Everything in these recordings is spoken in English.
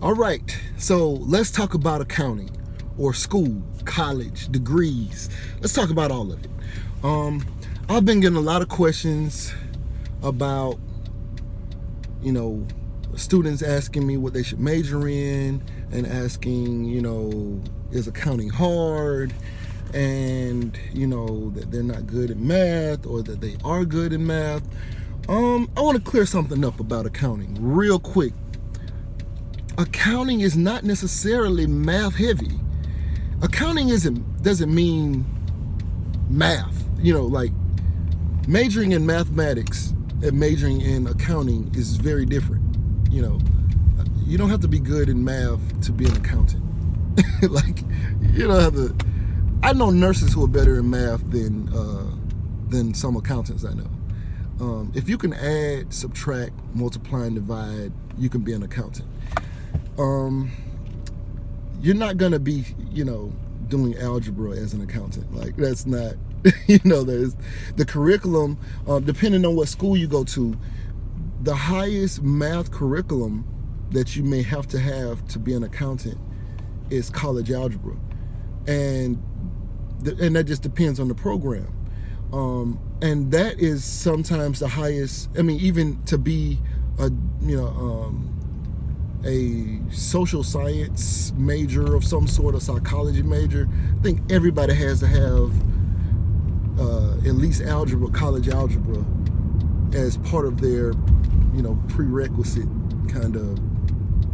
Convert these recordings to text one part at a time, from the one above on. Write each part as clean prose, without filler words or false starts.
All right, so let's talk about accounting or school, college, degrees. Let's talk about all of it. I've been getting a lot of questions about, students asking me what they should major in and asking, is accounting hard? And, that they're not good at math or that they are good in math. I want to clear something up about accounting real quick. Accounting is not necessarily math heavy. Accounting doesn't mean math. Like majoring in mathematics and majoring in accounting is very different. You don't have to be good in math to be an accountant. Like, you don't have to. I know nurses who are better in math than some accountants I know. If you can add, subtract, multiply, and divide, you can be an accountant. You're not gonna be, doing algebra as an accountant. Like, that's not, there's the curriculum, depending on what school you go to, the highest math curriculum that you may have to be an accountant is college algebra. And that just depends on the program. And that is sometimes the highest, even to be a social science major of some sort, a psychology major, I think everybody has to have at least college algebra as part of their, prerequisite kind of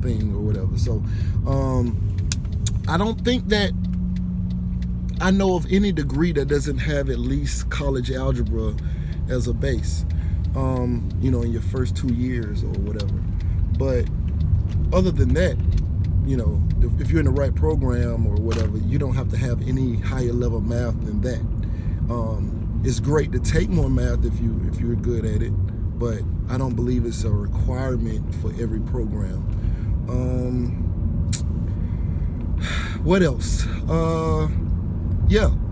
thing or whatever. So I don't think that I know of any degree that doesn't have at least college algebra as a base, in your first 2 years or whatever. But other than that, if you're in the right program or whatever, you don't have to have any higher level math than that. It's great to take more math if you're good at it, but I don't believe it's a requirement for every program. What else?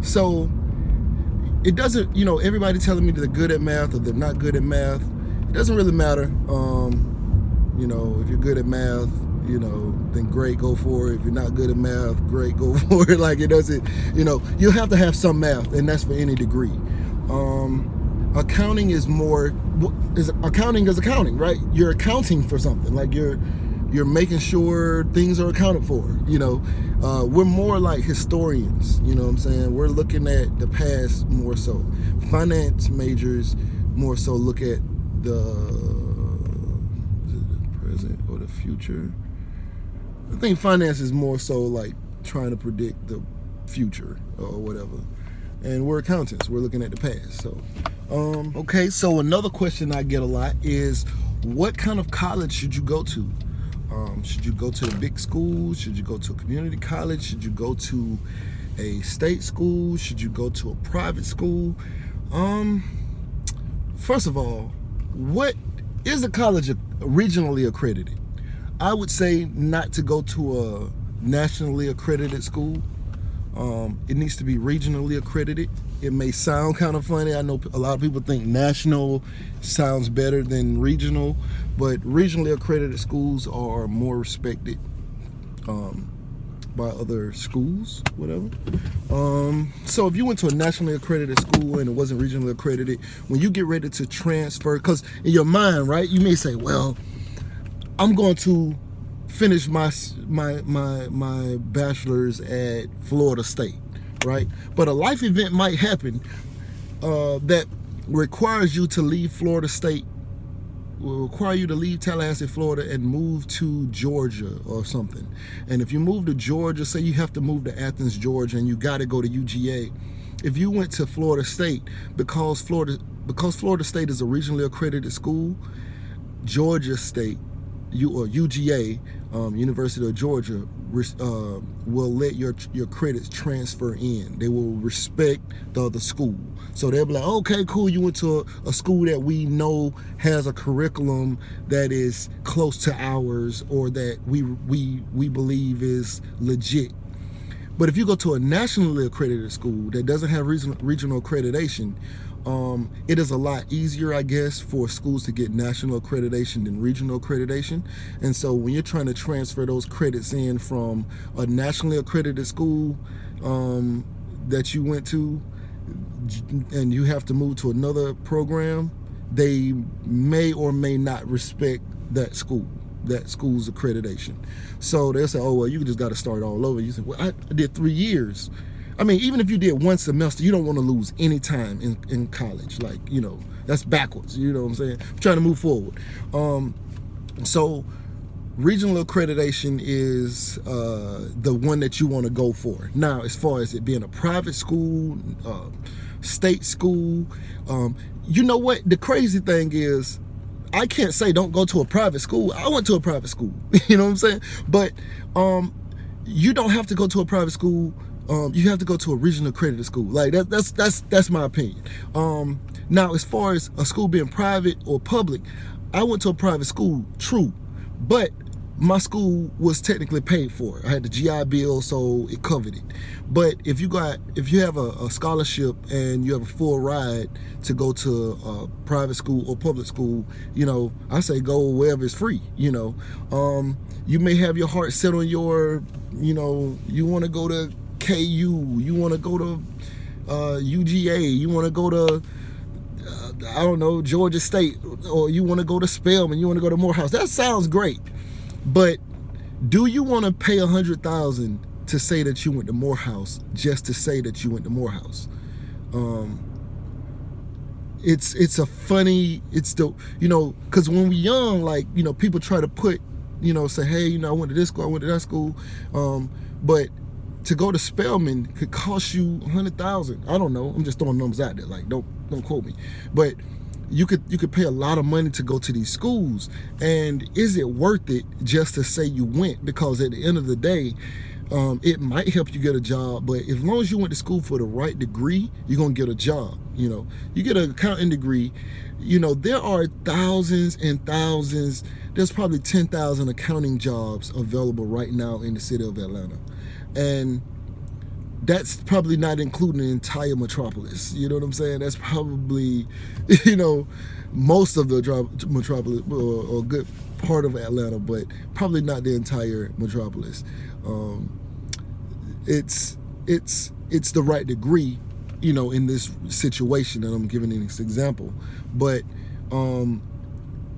So it doesn't, everybody telling me that they're good at math or they're not good at math. It doesn't really matter. If you're good at math, then great, go for it. If you're not good at math, great, go for it. Like, it doesn't, you have to have some math, and that's for any degree. Accounting is accounting, right? You're accounting for something. Like, you're making sure things are accounted for. We're more like historians, you know what I'm saying? We're looking at the past more so. Finance majors more so look at the present or the future. I think finance is more so like trying to predict the future or whatever. And we're accountants, we're looking at the past. So, okay, so another question I get a lot is, what kind of college should you go to? Should you go to the big schools? Should you go to a community college? Should you go to a state school? Should you go to a private school? First of all, what is a college regionally accredited? I would say not to go to a nationally accredited school. It needs to be regionally accredited. It may sound kind of funny. I know a lot of people think national sounds better than regional, but regionally accredited schools are more respected by other schools, whatever. So if you went to a nationally accredited school and it wasn't regionally accredited, when you get ready to transfer, because in your mind, right, you may say, well, I'm going to finish my bachelor's at Florida State, right? But a life event might happen that requires you to leave Florida State, will require you to leave Tallahassee, Florida, and move to Georgia or something. And if you move to Georgia, say you have to move to Athens, Georgia, and you got to go to UGA. If you went to Florida State, because Florida State is a regionally accredited school, Georgia State, UGA, University of Georgia, will let your credits transfer in. They will respect the other school. So they'll be like, okay, cool, you went to a school that we know has a curriculum that is close to ours, or that we believe is legit. But if you go to a nationally accredited school that doesn't have regional accreditation, It is a lot easier, I guess, for schools to get national accreditation than regional accreditation. And so when you're trying to transfer those credits in from a nationally accredited school that you went to, and you have to move to another program, they may or may not respect that school's accreditation. So they'll say, oh, well, you just got to start all over. You say, well, I did 3 years. I mean, even if you did 1 semester, you don't want to lose any time in college. Like, that's backwards. You know what I'm saying? I'm trying to move forward. So regional accreditation is the one that you want to go for. Now, as far as it being a private school, state school, you know what? The crazy thing is, I can't say don't go to a private school. I went to a private school. You know what I'm saying? But you don't have to go to a private school. You have to go to a regional accredited school. Like that's my opinion. Now, as far as a school being private or public, I went to a private school, true, but my school was technically paid for. I had the GI Bill, so it covered it. But if you have a scholarship and you have a full ride to go to a private school or public school, I say go wherever it's free. You may have your heart set on you want to go to KU, you want to go to UGA, you want to go to I don't know, Georgia State, or you want to go to Spelman, you want to go to Morehouse. That sounds great, but do you want to pay $100,000 to say that you went to Morehouse just to say that you went to Morehouse? It's a funny, because when we're young, like, people try to put, say, hey, I went to this school, I went to that school, but to go to Spelman could cost you $100,000. I don't know. I'm just throwing numbers out there. Like, don't quote me. But you could pay a lot of money to go to these schools. And is it worth it just to say you went? Because at the end of the day, it might help you get a job. But as long as you went to school for the right degree, you're gonna get a job. You get an accounting degree. There are thousands and thousands. There's probably 10,000 accounting jobs available right now in the city of Atlanta. And that's probably not including the entire metropolis. You know what I'm saying? That's probably, most of the metropolis or a good part of Atlanta, but probably not the entire metropolis. It's the right degree, in this situation, and I'm giving this example. But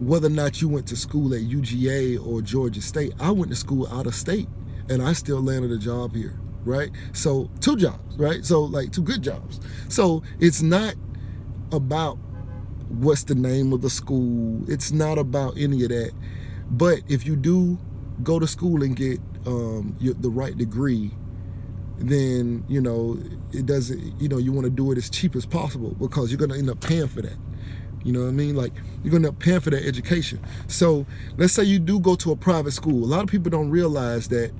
whether or not you went to school at UGA or Georgia State, I went to school out of state, and I still landed a job here, right? So 2 jobs, right? So like 2 good jobs. So it's not about what's the name of the school. It's not about any of that. But if you do go to school and get the right degree, then, it doesn't, you want to do it as cheap as possible, because you're going to end up paying for that. You know what I mean? Like, you're going to end up paying for that education. So let's say you do go to a private school. A lot of people don't realize that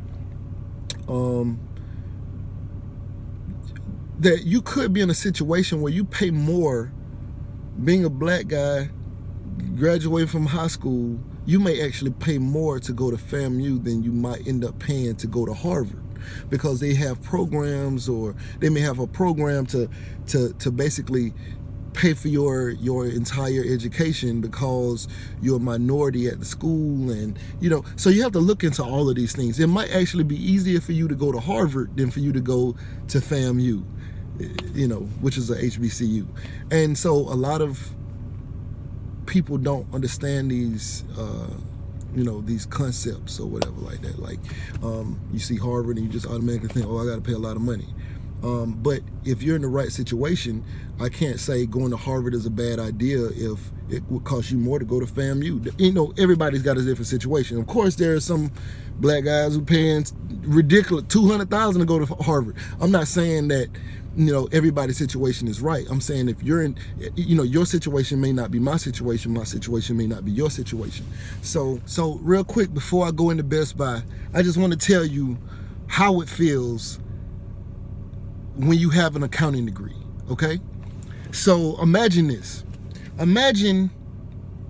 that you could be in a situation where you pay more being a black guy graduating from high school. You may actually pay more to go to FAMU than you might end up paying to go to Harvard, because they have programs, or they may have a program to basically pay for your entire education because you're a minority at the school. And so you have to look into all of these things. It might actually be easier for you to go to Harvard than for you to go to FAMU, which is a HBCU. And so a lot of people don't understand these these concepts or whatever like that. Like, you see Harvard and you just automatically think, oh, I got to pay a lot of money. But if you're in the right situation, I can't say going to Harvard is a bad idea if it would cost you more to go to FAMU. Everybody's got a different situation. Of course, there are some black guys who paying ridiculous $200,000 to go to Harvard. I'm not saying that everybody's situation is right. I'm saying if you're in, your situation may not be my situation may not be your situation. So real quick, before I go into Best Buy, I just want to tell you how it feels when you have an accounting degree, okay? So imagine this. Imagine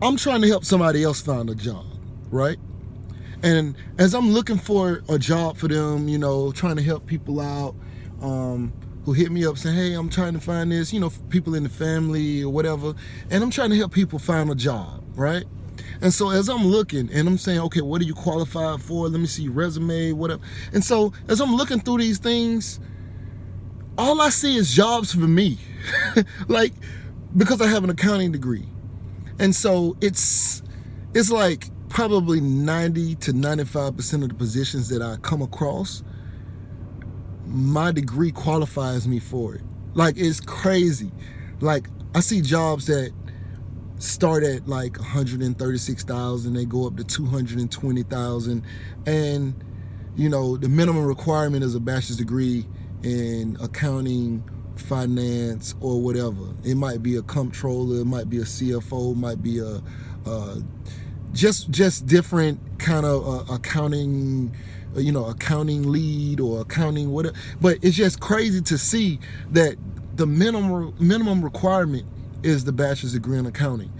I'm trying to help somebody else find a job, right? And as I'm looking for a job for them, trying to help people out, who hit me up saying, hey, I'm trying to find this, people in the family or whatever, and I'm trying to help people find a job, right? And so as I'm looking and I'm saying, okay, what are you qualified for? Let me see your resume, whatever. And so as I'm looking through these things, all I see is jobs for me, like, because I have an accounting degree. And so it's like probably 90 to 95% of the positions that I come across, my degree qualifies me for it. Like, it's crazy. Like, I see jobs that start at like 136,000, they go up to 220,000, and the minimum requirement is a bachelor's degree in accounting, finance, or whatever. It might be a comptroller, it might be a CFO, it might be a just different kind of accounting, accounting lead or accounting whatever. But it's just crazy to see that the minimum requirement is the bachelor's degree in accounting.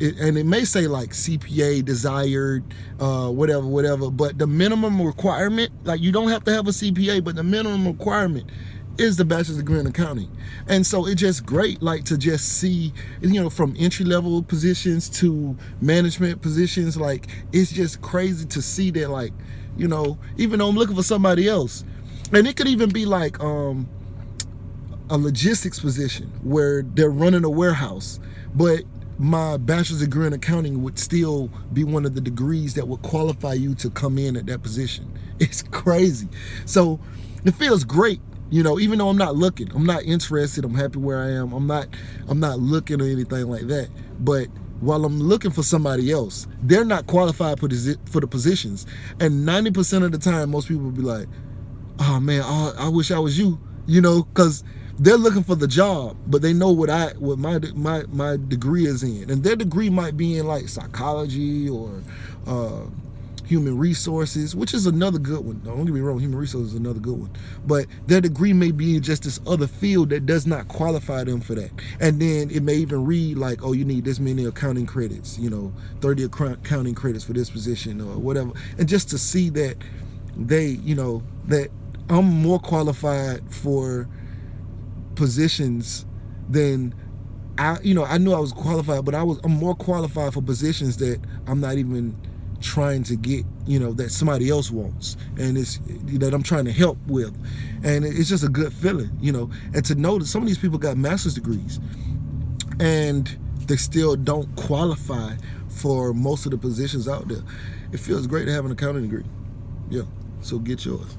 And it may say like CPA desired, whatever, but the minimum requirement, like, you don't have to have a CPA, but the minimum requirement is the bachelor's degree in accounting. And so it's just great, like, to just see, from entry-level positions to management positions, like, it's just crazy to see that, like, even though I'm looking for somebody else, and it could even be like a logistics position where they're running a warehouse, but my bachelor's degree in accounting would still be one of the degrees that would qualify you to come in at that position. It's crazy. So it feels great, even though I'm not looking, I'm not interested, I'm happy where I am, I'm not looking or anything like that. But while I'm looking for somebody else, they're not qualified for the positions. And 90% of the time, most people will be like, oh man, I wish I was you, because they're looking for the job, but they know what my degree is in, and their degree might be in like psychology or human resources, which is another good one. Don't get me wrong, human resources is another good one, but their degree may be in just this other field that does not qualify them for that. And then it may even read like, oh, you need this many accounting credits, 30 accounting credits for this position or whatever. And just to see that that I'm more qualified for positions than I knew I was qualified, but I'm more qualified for positions that I'm not even trying to get, that somebody else wants, and it's that I'm trying to help with. And it's just a good feeling, and to know that some of these people got master's degrees and they still don't qualify for most of the positions out there. It feels great to have an accounting degree. Yeah, so get yours.